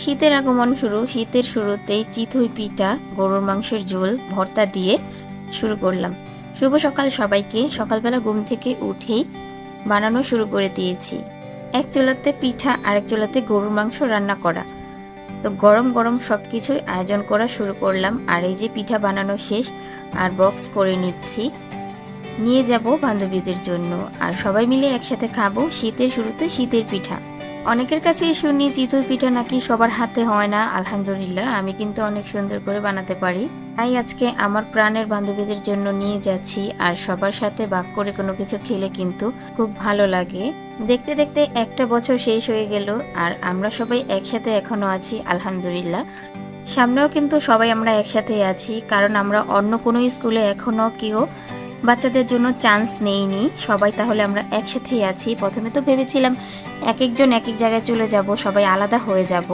শীতের আগমন শুরু। শীতের শুরুতেই চিতই পিঠা গরুর মাংসের ঝোল ভর্তা দিয়ে শুরু করলাম। শুভ সকাল সবাইকে। সকালবেলা ঘুম থেকে উঠেই বানানো শুরু করে দিয়েছি। এক চুলাতে পিঠা আর এক চুলাতে গরুর মাংস রান্না করা। তো গরম গরম সব কিছুই আয়োজন করা শুরু করলাম। আর এই যে পিঠা বানানো শেষ আর বক্স করে নিচ্ছি, নিয়ে যাব বান্ধবীদের জন্য। আর সবাই মিলে একসাথে খাবো শীতের শুরুতে শীতের পিঠা। অনেকের কাছে শুনি চিতই পিঠা নাকি সবার হাতে হয় না। আলহামদুলিল্লাহ, আমি কিন্তু অনেক সুন্দর করে বানাতে পারি। তাই আজকে আমার প্রাণের বান্ধবীদের জন্য নিয়ে যাচ্ছি। আর সবার সাথে ভাগ করে কোনো কিছু খেলে কিন্তু খুব ভালো লাগে। দেখতে দেখতে একটা বছর শেষ হয়ে গেল আর আমরা সবাই একসাথে এখনো আছি আলহামদুলিল্লাহ। সামনেও কিন্তু সবাই আমরা একসাথেই আছি, কারণ আমরা অন্য কোনো স্কুলে এখনো কেউ বাচ্চাদের জন্য চান্স নেইনি। সবাই তাহলে আমরা একসাথেই আছি। প্রথমে তো ভেবেছিলাম এক একজন এক এক জায়গায় চলে যাব, সবাই আলাদা হয়ে যাব।